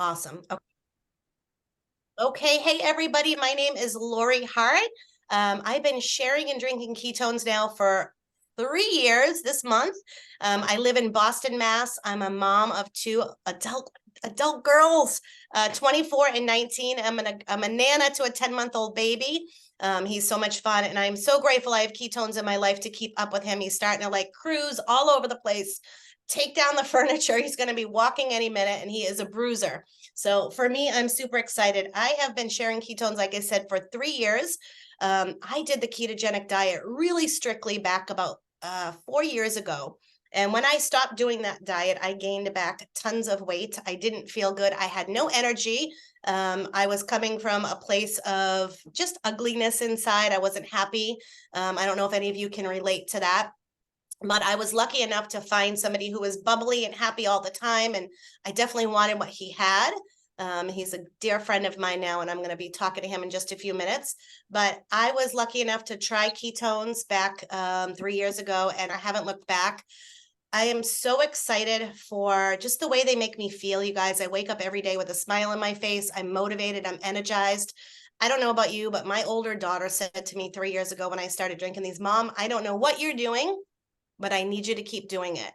Awesome. Okay. Hey, everybody. My name is Lori Hart. I've been sharing and drinking ketones now for 3 years this month. I live in Boston, Mass. I'm a mom of two adult girls, 24 and 19. I'm a nana to a 10-month-old baby. He's so much fun, and I'm so grateful I have ketones in my life to keep up with him. He's starting to like cruise all over the place, take down the furniture. He's going to be walking any minute, and he is a bruiser. So for me, I'm super excited. I have been sharing ketones, like I said, for 3 years. I did the ketogenic diet really strictly back about 4 years ago. And when I stopped doing that diet, I gained back tons of weight. I didn't feel good. I had no energy. I was coming from a place of just ugliness inside. I wasn't happy. I don't know if any of you can relate to that. But I was lucky enough to find somebody who was bubbly and happy all the time. And I definitely wanted what he had. He's a dear friend of mine now, and I'm going to be talking to him in just a few minutes. But I was lucky enough to try ketones back 3 years ago, and I haven't looked back. I am so excited for just the way they make me feel, you guys. I wake up every day with a smile on my face. I'm motivated. I'm energized. I don't know about you, but my older daughter said to me 3 years ago when I started drinking these, Mom, I don't know what you're doing, but I need you to keep doing it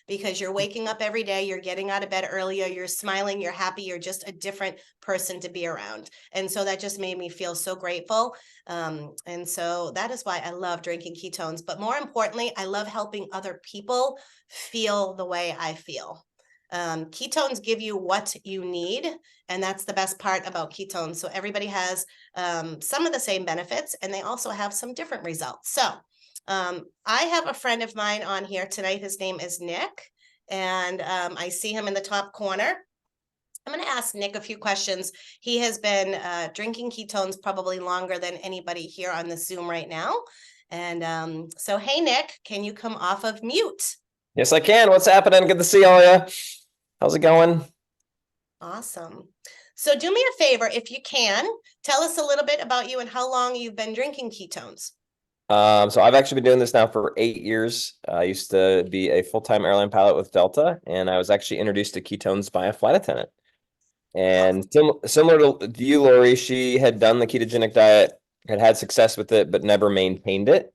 because you're waking up every day, you're getting out of bed earlier, you're smiling, you're happy, you're just a different person to be around. And so that just made me feel so grateful. And so that is why I love drinking ketones. But more importantly, I love helping other people feel the way I feel. Ketones give you what you need, and that's the best part about ketones. So everybody has some of the same benefits, and they also have some different results. So I have a friend of mine on here tonight. His name is Nick, and I see him in the top corner. I'm going to ask Nick a few questions. He has been drinking ketones probably longer than anybody here on the Zoom right now. And so, hey, Nick, can you come off of mute? Yes, I can. What's happening? Good to see all you. How's it going? Awesome. So do me a favor, if you can, tell us a little bit about you and how long you've been drinking ketones. So I've actually been doing this now for 8 years. I used to be a full-time airline pilot with Delta, and I was actually introduced to ketones by a flight attendant. And similar to you, Lori, she had done the ketogenic diet, had success with it, but never maintained it.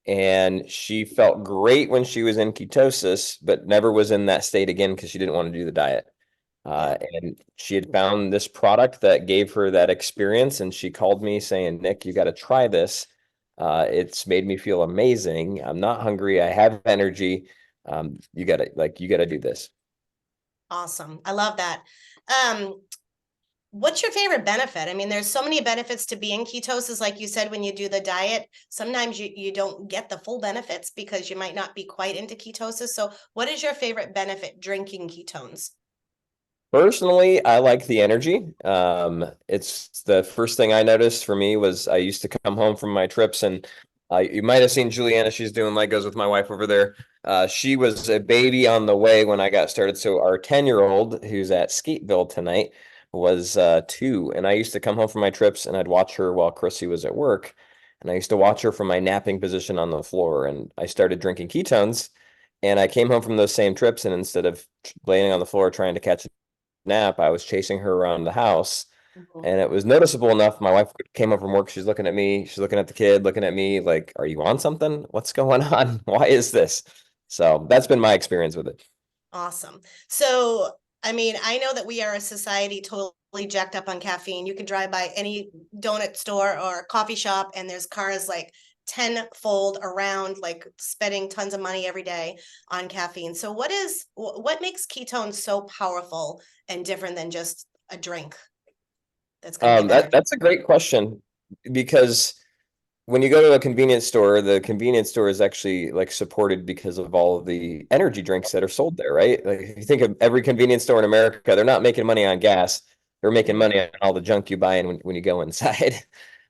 And she felt great when she was in ketosis, but never was in that state again because she didn't want to do the diet. And she had found this product that gave her that experience, and she called me saying, Nick, you got to try this. It's made me feel amazing. I'm not hungry. I have energy. You gotta do this. Awesome. I love that. What's your favorite benefit? I mean, there's so many benefits to being ketosis. Like you said, when you do the diet, sometimes you don't get the full benefits because you might not be quite into ketosis. So what is your favorite benefit drinking ketones? Personally, I like the energy. It's the first thing I noticed for me was I used to come home from my trips, and you might have seen Juliana. She's doing Legos with my wife over there. She was a baby on the way when I got started. So our 10-year-old, who's at Skateville tonight, was 2. And I used to come home from my trips, and I'd watch her while Chrissy was at work. And I used to watch her from my napping position on the floor. And I started drinking ketones. And I came home from those same trips, and instead of laying on the floor trying to catch nap, I was chasing her around the house, and it was noticeable enough. My wife came home from work. She's looking at me. She's looking at the kid, looking at me like, are you on something? What's going on? Why is this? So that's been my experience with it. Awesome. So, I mean, I know that we are a society totally jacked up on caffeine. You can drive by any donut store or coffee shop, and there's cars like tenfold around, like spending tons of money every day on caffeine. So, what makes ketones so powerful and different than just a drink that's going to give energy? That's a great question, because when you go to a convenience store, the convenience store is actually like supported because of all of the energy drinks that are sold there, right? Like if you think of every convenience store in America, they're not making money on gas. They're making money on all the junk you buy in when you go inside.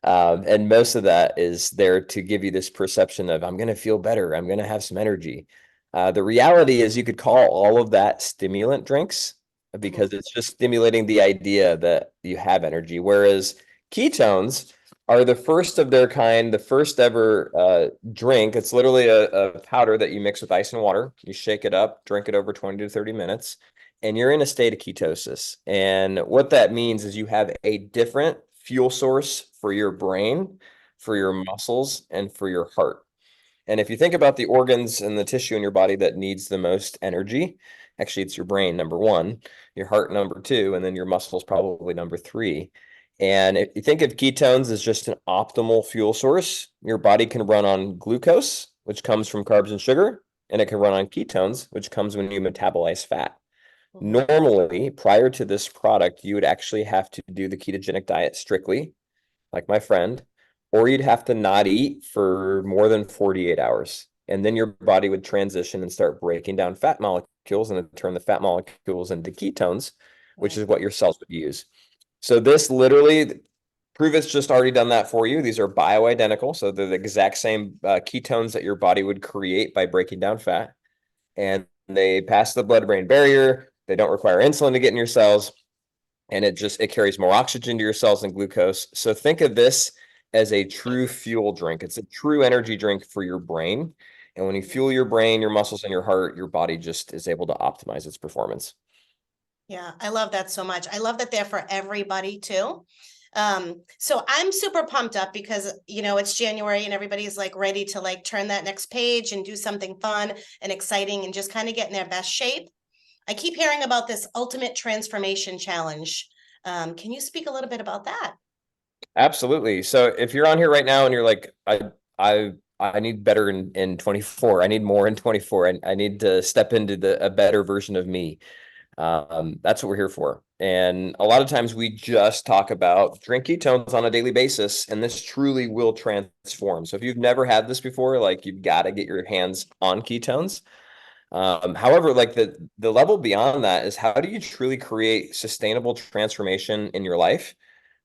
And most of that is there to give you this perception of, I'm going to feel better. I'm going to have some energy. The reality is you could call all of that stimulant drinks because it's just stimulating the idea that you have energy. Whereas ketones are the first of their kind, the first ever drink. It's literally a powder that you mix with ice and water. You shake it up, drink it over 20 to 30 minutes. and you're in a state of ketosis. And what that means is you have a different fuel source for your brain, for your muscles, and for your heart. And if you think about the organs and the tissue in your body that needs the most energy, actually it's your brain, number one, your heart, number two, and then your muscles, probably number three. And if you think of ketones as just an optimal fuel source, your body can run on glucose, which comes from carbs and sugar, and it can run on ketones, which comes when you metabolize fat. Mhm. Normally, prior to this product, you would actually have to do the ketogenic diet strictly, like my friend, or you'd have to not eat for more than 48 hours. And then your body would transition and start breaking down fat molecules and turn the fat molecules into ketones, which is Right. what your cells would use. So this literally, Pruvit's just already done that for you. These are bioidentical. So they're the exact same ketones that your body would create by breaking down fat. And they pass the blood-brain barrier. They don't require insulin to get in your cells, and it carries more oxygen to your cells than glucose. So think of this as a true fuel drink. It's a true energy drink for your brain. And when you fuel your brain, your muscles, and your heart, your body just is able to optimize its performance. Yeah, I love that so much. I love that they're for everybody too. So I'm super pumped up because it's January and everybody's like ready to like turn that next page and do something fun and exciting and just kind of get in their best shape. I keep hearing about this ultimate transformation challenge. Can you speak a little bit about that? Absolutely. So if you're on here right now and you're like, I I need better in 24. I need more in 24. I need to step into a better version of me. That's what we're here for. And a lot of times we just talk about drink ketones on a daily basis, and this truly will transform. So if you've never had this before, like you've got to get your hands on ketones. However, like the level beyond that is how do you truly create sustainable transformation in your life?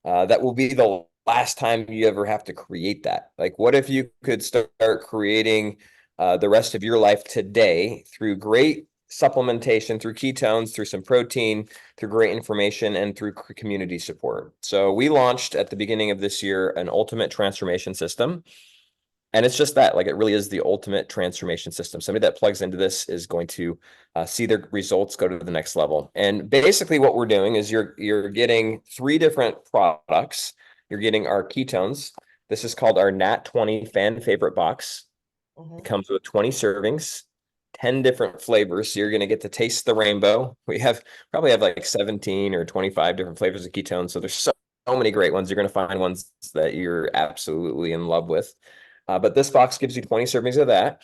That will be the last time you ever have to create that. Like, what if you could start creating the rest of your life today through great supplementation, through ketones, through some protein, through great information, and through community support? So, we launched at the beginning of this year an ultimate transformation system. And it's just that, like, it really is the ultimate transformation system. Somebody that plugs into this is going to see their results go to the next level. And basically, what we're doing is you're getting three different products. You're getting our ketones. This is called our Nat 20 fan favorite box. It Mhm. comes with 20 servings, 10 different flavors. So you're going to get to taste the rainbow. We probably have like 17 or 25 different flavors of ketones. So there's so many great ones. You're going to find ones that you're absolutely in love with. But this box gives you 20 servings of that.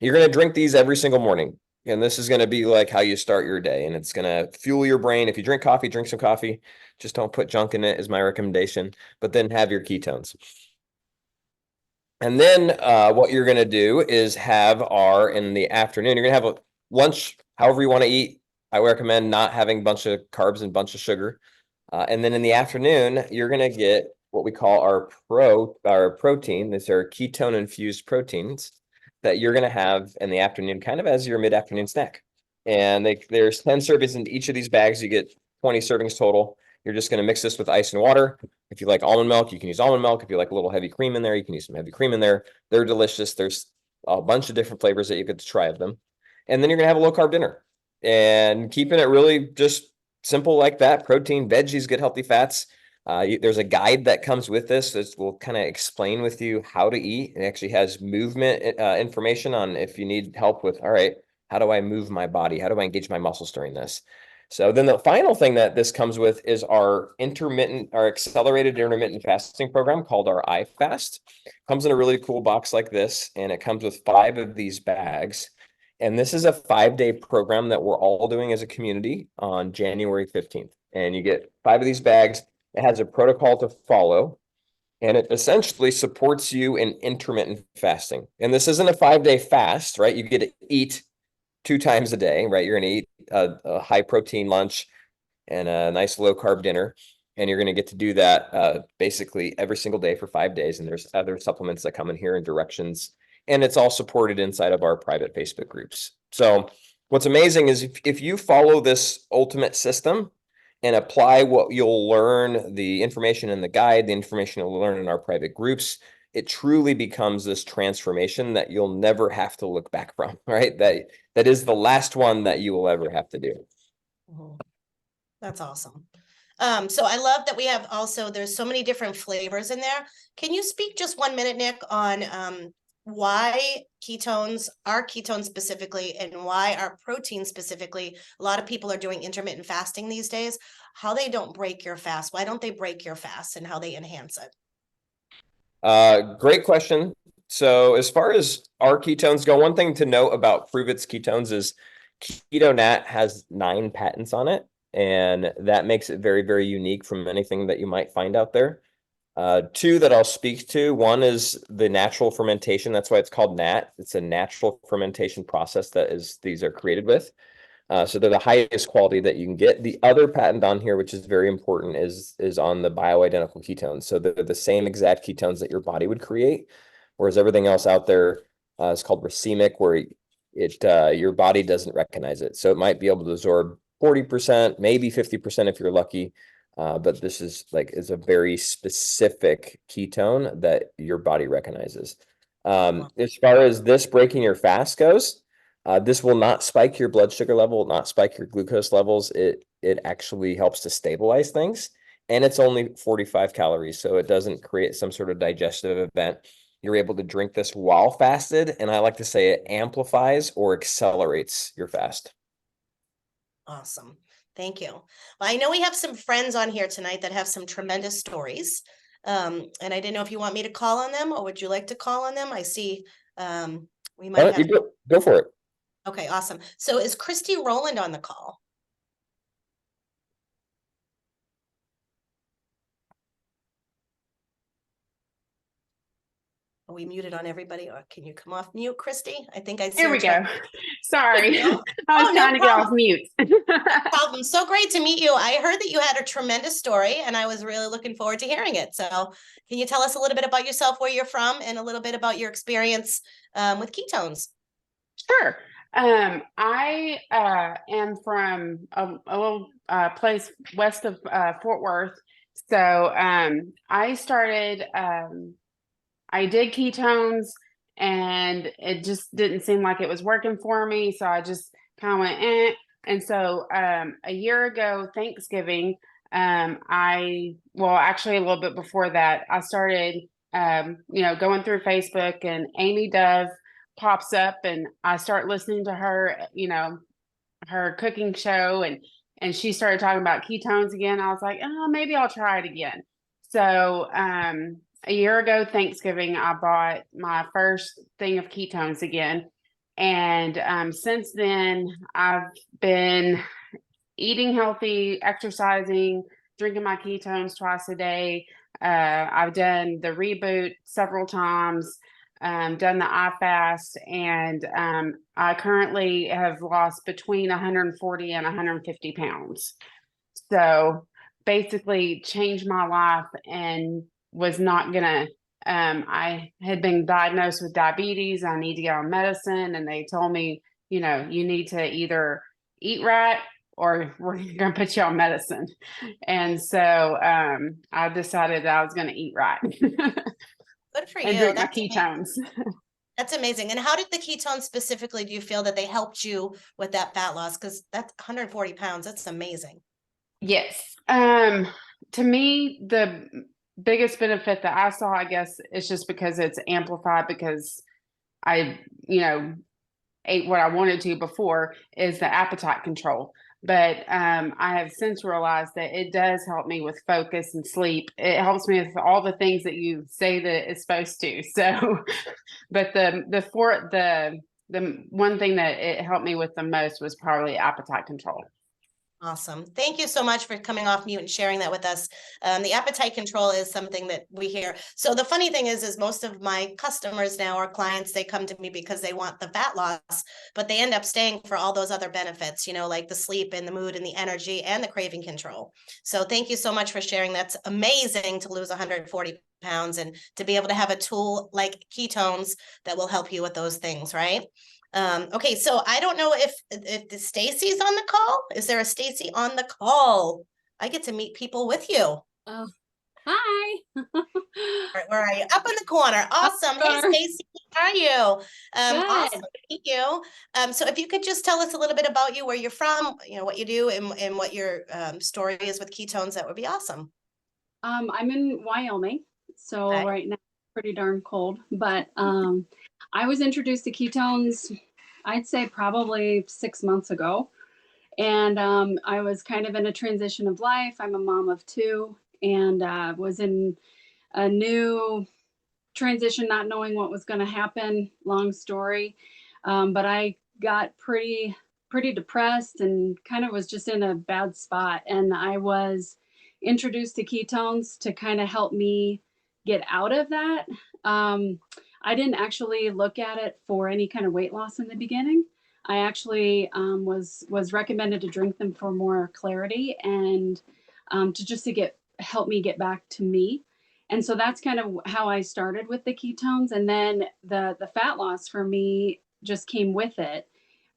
You're going to drink these every single morning. And this is going to be like how you start your day. And it's going to fuel your brain. If you drink coffee, drink some coffee. Just don't put junk in it, is my recommendation. But then have your ketones. And then what you're going to do is have in the afternoon, you're going to have a lunch, however you want to eat. I recommend not having a bunch of carbs and a bunch of sugar. And then in the afternoon, you're going to get what we call our protein. These are ketone infused proteins that you're going to have in the afternoon, kind of as your mid-afternoon snack. And there's 10 servings in each of these bags. You get 20 servings total. You're just going to mix this with ice and water. If you like almond milk, you can use almond milk. If you like a little heavy cream in there, you can use some heavy cream in there. They're delicious. There's a bunch of different flavors that you get to try of them. And then you're going to have a low carb dinner and keeping it really just simple like that. Protein, veggies, good healthy fats. There's a guide that comes with this that will kind of explain with you how to eat. It actually has movement information on if you need help with, all right, how do I move my body? How do I engage my muscles during this? So then the final thing that this comes with is our accelerated intermittent fasting program called our iFast. Comes in a really cool box like this, and it comes with 5 of these bags. And this is a 5-day program that we're all doing as a community on January 15th. And you get 5 of these bags. It has a protocol to follow, and it essentially supports you in intermittent fasting. And this isn't a 5-day fast, right? You get to eat 2 times a day, right? You're going to eat a high protein lunch and a nice low carb dinner. And you're going to get to do that basically every single day for 5 days. And there's other supplements that come in here and directions. And it's all supported inside of our private Facebook groups. So what's amazing is if you follow this ultimate system and apply what you'll learn, the information in the guide, the information you'll learn in our private groups, it truly becomes this transformation that you'll never have to look back from, right? That is the last one that you will ever have to do. Mhm. That's awesome. So I love that we have also, there's so many different flavors in there. Can you speak just 1 minute, Nick, on why ketones are ketones specifically and why are proteins specifically? A lot of people are doing intermittent fasting these days, how they don't break your fast. Why don't they break your fast and how they enhance it? Great question. So as far as our ketones go, one thing to note about Prove It's Ketones is KetoNat has 9 patents on it, and that makes it very, very unique from anything that you might find out there. Two that I'll speak to. One is the natural fermentation. That's why it's called NAT. It's a natural fermentation process that these are created with. So they're the highest quality that you can get. The other patent on here, which is very important, is on the bioidentical ketones. So they're the same exact ketones that your body would create, whereas everything else out there is called racemic, where your body doesn't recognize it. So it might be able to absorb 40%, maybe 50% if you're lucky. But this is a very specific ketone that your body recognizes. As far as this breaking your fast goes, this will not spike your blood sugar level, will not spike your glucose levels. It actually helps to stabilize things, and it's only 45 calories, so it doesn't create some sort of digestive event. You're able to drink this while fasted, and I like to say it amplifies or accelerates your fast. Awesome. Thank you. Well, I know we have some friends on here tonight that have some tremendous stories. And I didn't know if you want me to call on them or would you like to call on them? I see we Why might don't you have. go for it? Okay, awesome. So is Christy Rowland on the call? Are we muted on everybody? Or can you come off mute, Christy? I think I see There her we go. There Sorry. you go. I was Oh, no trying to get off problem. mute. Problem. So great to meet you. I heard that you had a tremendous story and I was really looking forward to hearing it. So can you tell us a little bit about yourself, where you're from, and a little bit about your experience with ketones? Sure. I am from a little place west of Fort Worth. So I did ketones and it just didn't seem like it was working for me. So I just kind of went, eh. And so a year ago, Thanksgiving, actually a little bit before that, I started, going through Facebook and Amy Dove pops up and I start listening to her, her cooking show and she started talking about ketones again. I was like, oh, maybe I'll try it again. So a year ago, Thanksgiving, I bought my first thing of ketones again. And since then, I've been eating healthy, exercising, drinking my ketones twice a day. I've done the reboot several times, done the eye fast, and I currently have lost between 140 and 150 pounds. So basically changed my life and was not gonna I had been diagnosed with diabetes. I need to get on medicine, and they told me, you need to either eat right or we're going to put you on medicine. And so I decided that I was going to eat right. Good for and you. drink my ketones. That's amazing. And how did the ketones specifically, do you feel that they helped you with that fat loss? Because that's 140 pounds. That's amazing. Yes. To me, the biggest benefit that I saw, I guess, is just because it's amplified because I, ate what I wanted to before, is the appetite control. But I have since realized that it does help me with focus and sleep. It helps me with all the things that you say that it's supposed to. So, but the one thing that it helped me with the most was probably appetite control. Awesome. Thank you so much for coming off mute and sharing that with us. The appetite control is something that we hear. So the funny thing is most of my customers now or clients, they come to me because they want the fat loss, but they end up staying for all those other benefits, like the sleep and the mood and the energy and the craving control. So thank you so much for sharing. That's amazing to lose 140 pounds and to be able to have a tool like ketones that will help you with those things, right? Okay, so I don't know if Stacy's on the call. Is there a Stacy on the call? I get to meet people with you. Oh, Hi. Where are you? Up in the corner. Awesome. Hey, there. Stacy, how are you? Awesome. Good. Thank you. So if you could just tell us a little bit about you, where you're from, what you do, and what your story is with ketones, that would be awesome. I'm in Wyoming, so Okay. right now it's pretty darn cold. But I was introduced to ketones, I'd say probably 6 months ago, and I was kind of in a transition of life. I'm a mom of two, and was in a new transition, not knowing what was going to happen. Long story, but I got pretty depressed and kind of was just in a bad spot. And I was introduced to ketones to kind of help me get out of that. I didn't actually look at it for any kind of weight loss in the beginning. I actually was recommended to drink them for more clarity and to help me get back to me. And so that's kind of how I started with the ketones, and then the fat loss for me just came with it.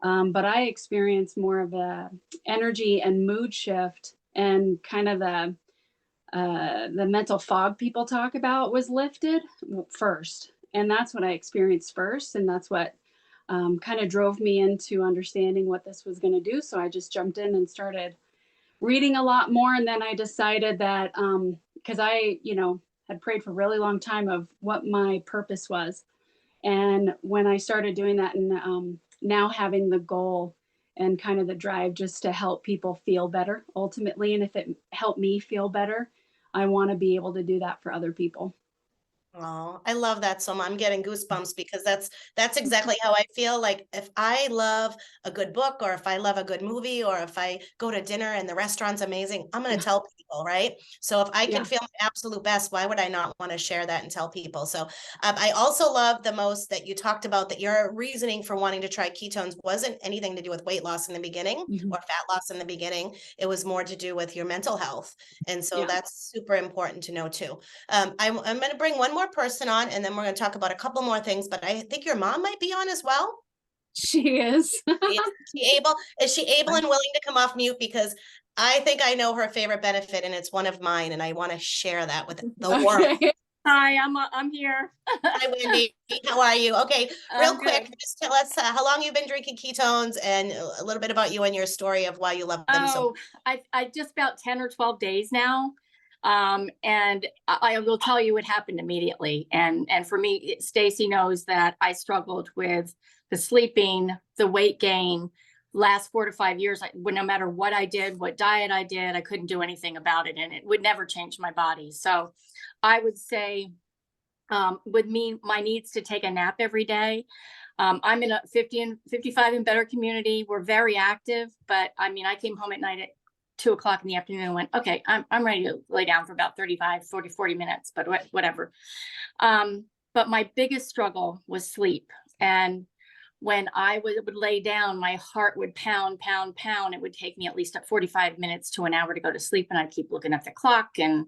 But I experienced more of a energy and mood shift, and kind of the mental fog people talk about was lifted first, and that's what I experienced first, and that's what kind of drove me into understanding what this was going to do. So I just jumped in and started reading a lot more, and then I decided that because I had prayed for a really long time of what my purpose was, and when I started doing that, and now having the goal and kind of the drive just to help people feel better ultimately, and if it helped me feel better, I want to be able to do that for other people. Oh, I love that so much. I'm getting goosebumps because that's exactly how I feel. Like if I love a good book, or if I love a good movie, or if I go to dinner and the restaurant's amazing, I'm going to tell people, right? So if I can Yeah. feel my absolute best, why would I not want to share that and tell people? So I also love the most that you talked about, that your reasoning for wanting to try ketones wasn't anything to do with weight loss in the beginning Mhm. or fat loss in the beginning. It was more to do with your mental health. And so Yeah. that's super important to know too. I'm going to bring one more person on, and then we're going to talk about a couple more things, but I think your mom might be on as well. She is. Is she able and willing to come off mute? Because I think I know her favorite benefit, and it's one of mine, and I want to share that with the world. Okay. Hi, I'm here. Hi, Wendy. How are you? Okay, real I'm quick, good. just tell us how long you've been drinking ketones, and a little bit about you and your story of why you love them so much. I just about 10 or 12 days now. And I will tell you, it happened immediately. And for me, Stacy knows that I struggled with the sleeping, the weight gain. Last 4 to 5 years, no matter what I did, what diet I did, I couldn't do anything about it, and it would never change my body. So I would say, with me, my needs to take a nap every day. I'm in a 50 and 55 and better community. We're very active, but I mean, I came home at night at 2 o'clock in the afternoon and went, okay, I'm ready to lay down for about 40 minutes, but whatever. But my biggest struggle was sleep. And when I would lay down, my heart would pound, pound, pound. It would take me at least 45 minutes to an hour to go to sleep. And I'd keep looking at the clock, and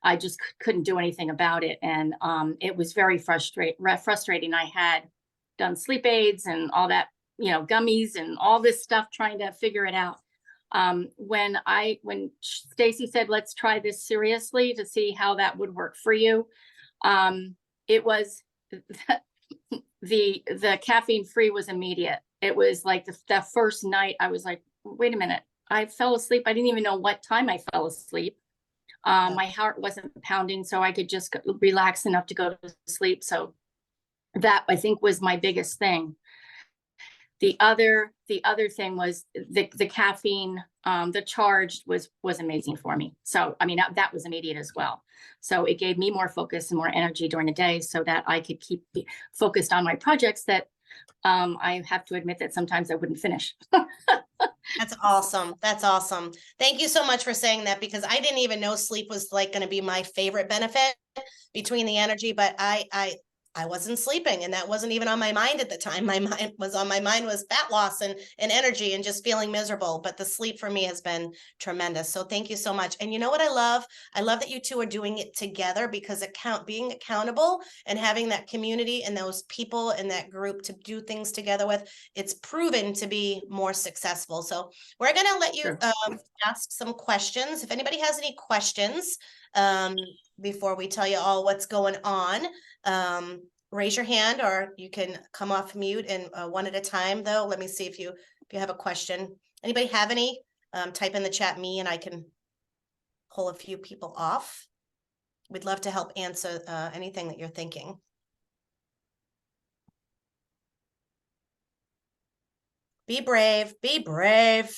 I just couldn't do anything about it. And it was very frustrating. I had done sleep aids and all that, gummies and all this stuff, trying to figure it out. When Stacy said, let's try this seriously to see how that would work for you, it was the caffeine free was immediate. It was like the first night I was like, wait a minute, I fell asleep. I didn't even know what time I fell asleep. My heart wasn't pounding, so I could just relax enough to go to sleep. So that, I think, was my biggest thing. The other thing was the caffeine, the charged was amazing for me. So, I mean, that was immediate as well. So it gave me more focus and more energy during the day, so that I could keep focused on my projects that I have to admit that sometimes I wouldn't finish. That's awesome. That's awesome. Thank you so much for saying that, because I didn't even know sleep was like going to be my favorite benefit between the energy, but I wasn't sleeping, and that wasn't even on my mind at the time. My mind was fat loss and energy and just feeling miserable. But the sleep for me has been tremendous. So thank you so much. And you know what I love? I love that you two are doing it together, because being accountable and having that community and those people in that group to do things together with, it's proven to be more successful. So we're going to let you ask some questions. If anybody has any questions, before we tell you all what's going on. Raise your hand, or you can come off mute, and one at a time though. Let me see if you have a question. Anybody have any? Type in the chat me and I can pull a few people off. We'd love to help answer anything that you're thinking. Be brave, be brave.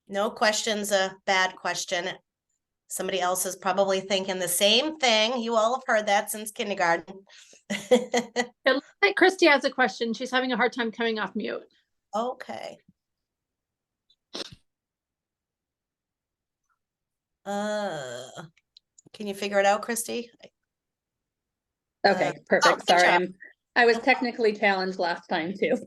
No question's a bad question. Somebody else is probably thinking the same thing. You all have heard that since kindergarten. It looks like Christy has a question. She's having a hard time coming off mute. Okay. Can you figure it out, Christy? Okay, perfect. good Sorry, job. I was technically challenged last time too.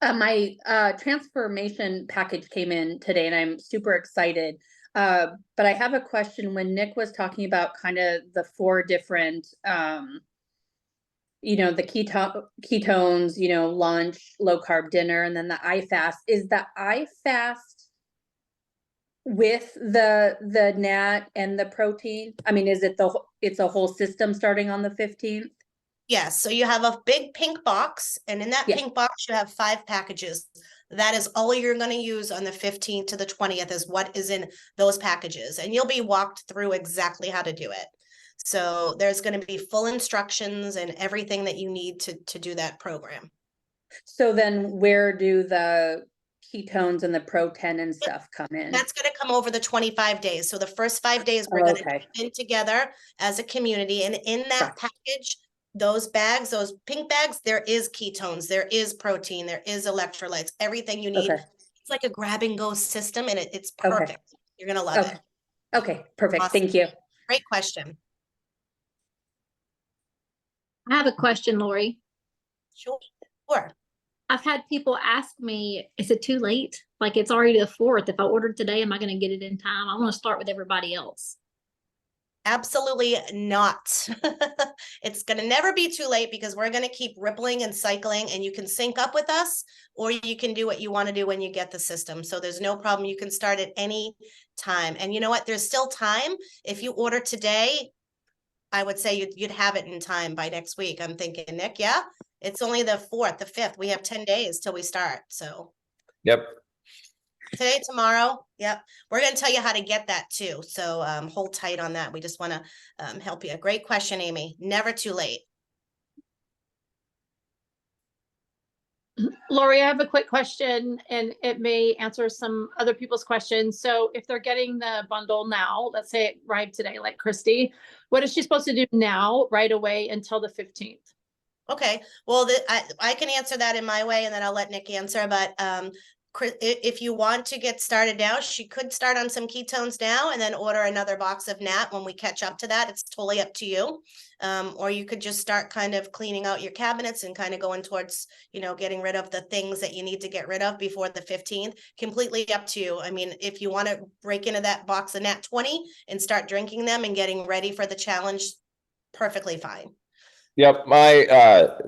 My transformation package came in today and I'm super excited. But I have a question. When Nick was talking about kind of the 4 different, you know, the ketones, you know, lunch, low carb dinner, and then the iFast, is the iFast with the NAT and the protein? I mean, is it it's a whole system starting on the 15th? Yes, so you have a big pink box, and in that Yeah. pink box, you have 5 packages. That is all you're going to use on the 15th to the 20th is what is in those packages, and you'll be walked through exactly how to do it. So there's going to be full instructions and everything that you need to do that program. So then where do the ketones and the Pro-10 and stuff come in? That's going to come over the 25 days. So the first 5 days, we're going to Okay. come in together as a community, and in that package, those bags, those pink bags, there is ketones, there is protein, there is electrolytes, everything you need. Okay. It's like a grab and go system, and it's Okay. perfect. You're going to love Okay. it. Okay, perfect. Awesome. Thank you. Great question. I have a question, Lori. Sure. I've had people ask me, is it too late? Like, it's already the 4th. If I ordered today, am I going to get it in time? I want to start with everybody else. Absolutely not. It's going to never be too late, because we're going to keep rippling and cycling, and you can sync up with us, or you can do what you want to do when you get the system. So there's no problem. You can start at any time. And you know what? There's still time. If you order today, I would say you'd have it in time by next week. I'm thinking, Nick, yeah, it's only the 4th, the 5th. We have 10 days till we start. So Yep. today, tomorrow. Yep. We're going to tell you how to get that too. So hold tight on that. We just want to help you. Great question, Amy. Never too late. Lori, I have a quick question, and it may answer some other people's questions. So if they're getting the bundle now, let's say it arrived today, like Christy, what is she supposed to do now right away until the 15th? Okay. Well, I can answer that in my way, and then I'll let Nick answer. But if you want to get started now, she could start on some ketones now and then order another box of NAT when we catch up to that. It's totally up to you. Or you could just start kind of cleaning out your cabinets and kind of going towards, you know, getting rid of the things that you need to get rid of before the 15th. Completely up to you. I mean, if you want to break into that box of NAT 20 and start drinking them and getting ready for the challenge, perfectly fine. Yep.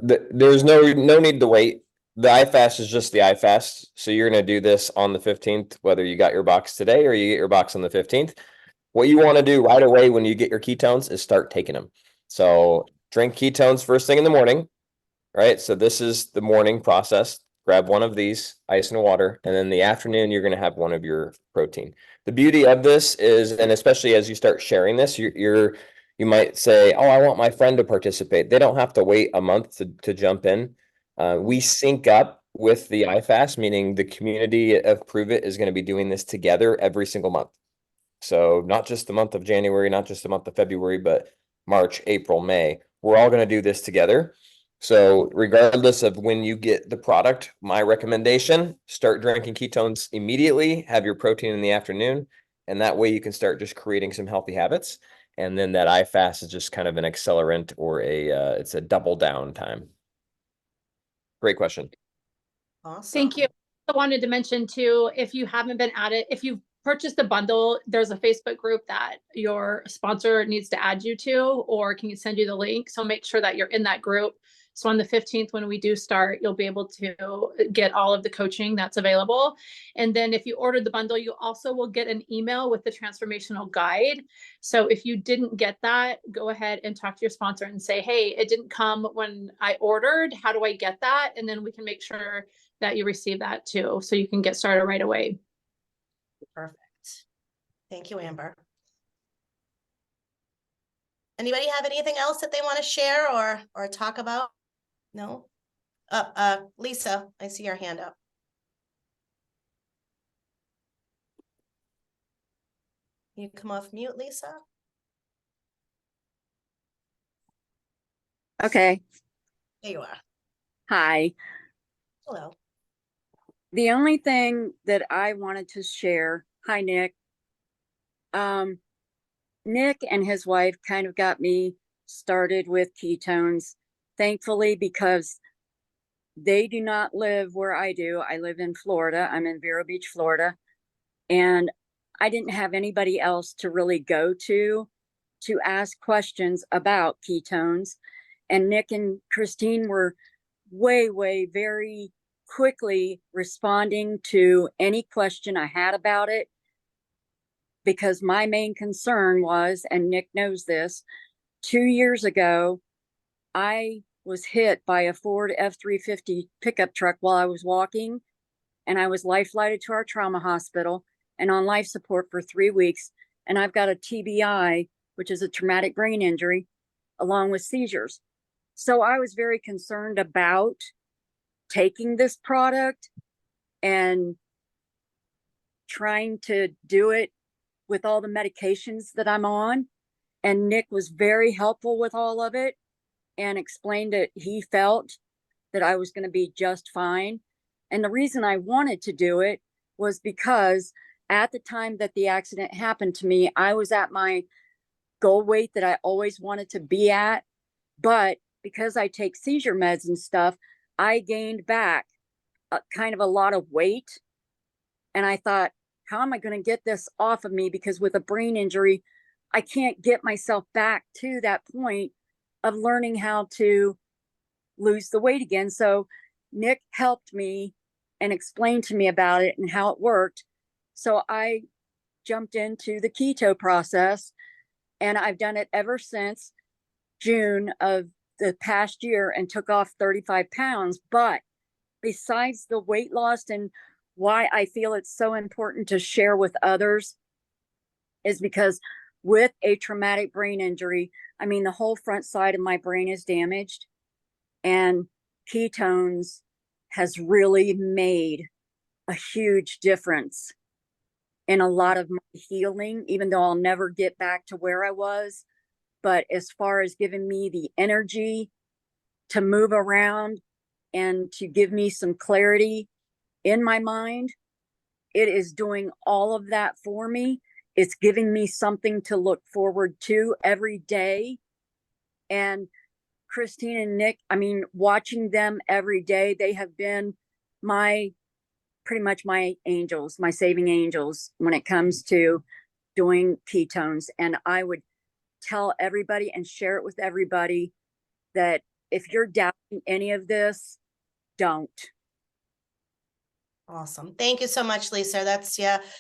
There's no need to wait. The iFast is just the iFast. So you're going to do this on the 15th, whether you got your box today or you get your box on the 15th. What you want to do right away when you get your ketones is start taking them. So drink ketones first thing in the morning, right? So this is the morning process. Grab one of these, ice and water, and then in the afternoon, you're going to have one of your protein. The beauty of this is, and especially as you start sharing this, you might say, oh, I want my friend to participate. They don't have to wait a month to jump in. We sync up with the iFast, meaning the community of Prove It is going to be doing this together every single month. So not just the month of January, not just the month of February, but March, April, May. We're all going to do this together. So regardless of when you get the product, my recommendation, start drinking ketones immediately, have your protein in the afternoon, and that way you can start just creating some healthy habits. And then that iFast is just kind of an accelerant, or it's a double down time. Great question. Awesome. Thank you. I wanted to mention too, if you haven't been at it, if you've purchased a bundle, there's a Facebook group that your sponsor needs to add you to, or can you send you the link? So make sure that you're in that group. So on the 15th, when we do start, you'll be able to get all of the coaching that's available. And then if you ordered the bundle, you also will get an email with the transformational guide. So if you didn't get that, go ahead and talk to your sponsor and say, hey, it didn't come when I ordered. How do I get that? And then we can make sure that you receive that too, so you can get started right away. Perfect. Thank you, Amber. Anybody have anything else that they want to share or talk about? No? Lisa, I see your hand up. You come off mute, Lisa? Okay. There you are. Hi. Hello. The only thing that I wanted to share, hi, Nick. Nick and his wife kind of got me started with ketones, thankfully, because they do not live where I do. I live in Florida. I'm in Vero Beach, Florida. And I didn't have anybody else to really go to ask questions about ketones. And Nick and Christine were very quickly responding to any question I had about it. Because my main concern was, and Nick knows this, 2 years ago, I was hit by a Ford F-350 pickup truck while I was walking, and I was life flighted to our trauma hospital and on life support for 3 weeks. And I've got a TBI, which is a traumatic brain injury, along with seizures. So I was very concerned about taking this product and trying to do it with all the medications that I'm on. And Nick was very helpful with all of it and explained that he felt that I was going to be just fine. And the reason I wanted to do it was because at the time that the accident happened to me, I was at my goal weight that I always wanted to be at. But because I take seizure meds and stuff, I gained back kind of a lot of weight. And I thought, how am I going to get this off of me? Because with a brain injury, I can't get myself back to that point of learning how to lose the weight again. So Nick helped me and explained to me about it and how it worked. So I jumped into the keto process, and I've done it ever since June of the past year and took off 35 pounds. But besides the weight loss and why I feel it's so important to share with others is because with a traumatic brain injury, I mean, the whole front side of my brain is damaged, and ketones has really made a huge difference in a lot of my healing, even though I'll never get back to where I was. But as far as giving me the energy to move around and to give me some clarity in my mind, it is doing all of that for me. It's giving me something to look forward to every day. And Christine and Nick, I mean, watching them every day, they have been pretty much my angels, my saving angels when it comes to doing ketones. And I would tell everybody and share it with everybody that if you're doubting any of this, don't. Awesome. Thank you so much, Lisa.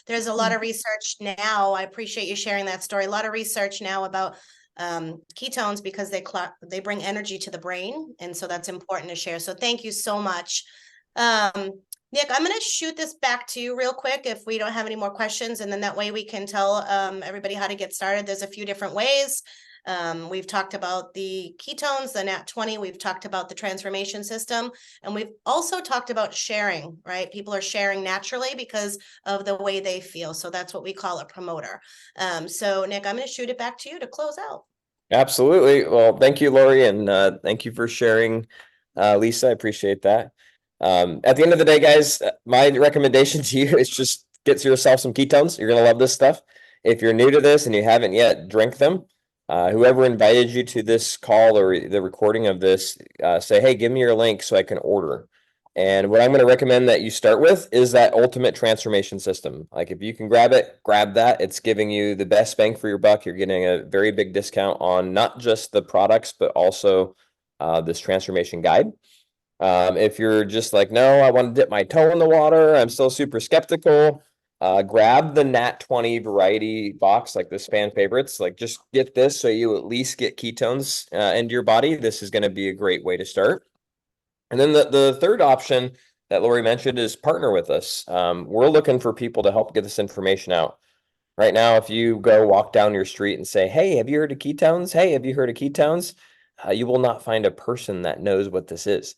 There's a lot of research now. I appreciate you sharing that story. A lot of research now about ketones because they bring energy to the brain. And so that's important to share. So thank you so much. Nick, I'm going to shoot this back to you real quick if we don't have any more questions. And then that way we can tell everybody how to get started. There's a few different ways. We've talked about the ketones, the NAT20, we've talked about the transformation system, and we've also talked about sharing, right? People are sharing naturally because of the way they feel. So that's what we call a promoter. So Nick, I'm going to shoot it back to you to close out. Absolutely. Well, thank you, Lori, and thank you for sharing, Lisa. I appreciate that. At the end of the day, guys, my recommendation to you is just get yourself some ketones. You're going to love this stuff. If you're new to this and you haven't yet, drink them. Whoever invited you to this call or the recording of this, say, hey, give me your link so I can order. And what I'm going to recommend that you start with is that ultimate transformation system. Like if you can grab it, grab that. It's giving you the best bang for your buck. You're getting a very big discount on not just the products, but also this transformation guide. If you're just like, no, I want to dip my toe in the water, I'm still super skeptical, grab the Nat 20 variety box, like the Span favorites. Like, just get this so you at least get ketones into your body. This is going to be a great way to start. And then the third option that Lori mentioned is partner with us. We're looking for people to help get this information out. Right now, if you go walk down your street and say, hey, have you heard of ketones? Hey, have you heard of ketones? You will not find a person that knows what this is.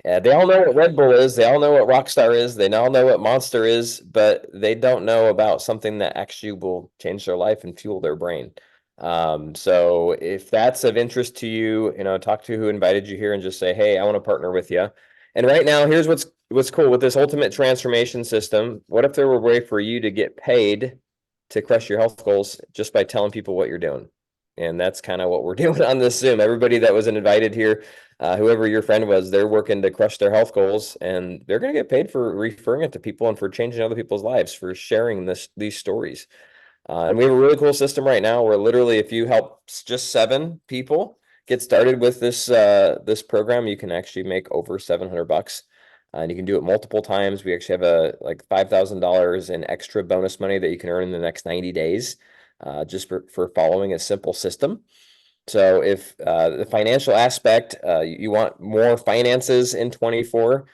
They all know what Red Bull is. They all know what Rockstar is. They all know what Monster is, but they don't know about something that actually will change their life and fuel their brain. So if that's of interest to you, talk to who invited you here and just say, hey, I want to partner with you. And right now, here's what's cool with this ultimate transformation system. What if there were a way for you to get paid to crush your health goals just by telling people what you're doing? And that's kind of what we're doing on this Zoom. Everybody that was invited here, whoever your friend was, they're working to crush their health goals, and they're going to get paid for referring it to people and for changing other people's lives, for sharing these stories. And we have a really cool system right now where literally, if you help just 7 people get started with this program, you can actually make over $700. And you can do it multiple times. We actually have like $5,000 in extra bonus money that you can earn in the next 90 days, just for following a simple system. So if the financial aspect, you want more finances in 24,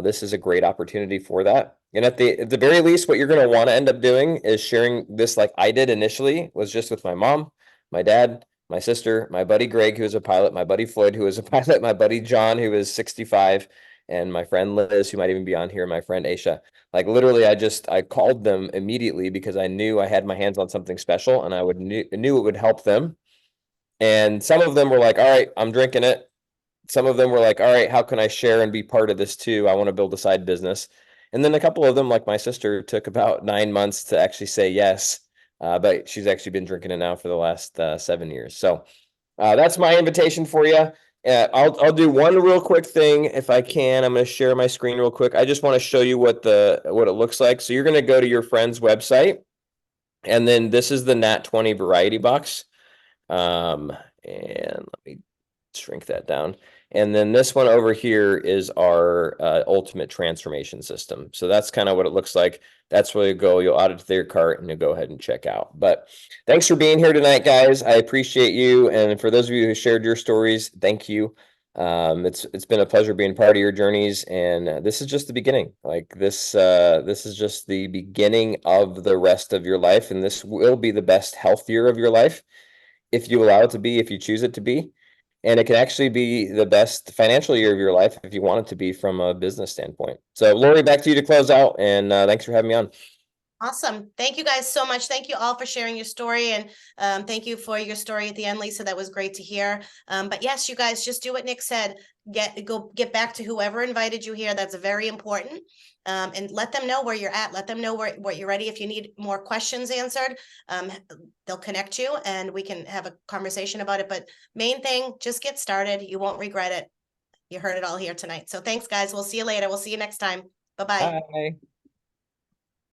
this is a great opportunity for that. And at the very least, what you're going to want to end up doing is sharing this, like I did initially, was just with my mom, my dad, my sister, my buddy Greg, who is a pilot, my buddy Floyd, who is a pilot, my buddy John, who is 65, and my friend Liz, who might even be on here, my friend Aisha. Like, literally, I called them immediately because I knew I had my hands on something special, and I knew it would help them. And some of them were like, all right, I'm drinking it. Some of them were like, all right, how can I share and be part of this too? I want to build a side business. And then a couple of them, like my sister, took about 9 months to actually say yes. But she's actually been drinking it now for the last 7 years. So that's my invitation for you. I'll do one real quick thing if I can. I'm going to share my screen real quick. I just want to show you what it looks like. So you're going to go to your friend's website, and then this is the Nat 20 variety box. And let me shrink that down. And then this one over here is our ultimate transformation system. So that's kind of what it looks like. That's where you go. You'll add it to their cart and you'll go ahead and check out. But thanks for being here tonight, guys. I appreciate you. And for those of you who shared your stories, thank you. It's been a pleasure being part of your journeys. And this is just the beginning. Like this is just the beginning of the rest of your life. And this will be the best health year of your life, if you allow it to be, if you choose it to be. And it can actually be the best financial year of your life if you want it to be from a business standpoint. So Lori, back to you to close out. And thanks for having me on. Awesome. Thank you guys so much. Thank you all for sharing your story. And thank you for your story at the end, Lisa. That was great to hear. But yes, you guys just do what Nick said. Get back to whoever invited you here. That's very important. And let them know where you're at. Let them know what you're ready. If you need more questions answered, they'll connect you and we can have a conversation about it. But main thing, just get started. You won't regret it. You heard it all here tonight. So thanks, guys. We'll see you later. We'll see you next time. Bye-bye. Bye.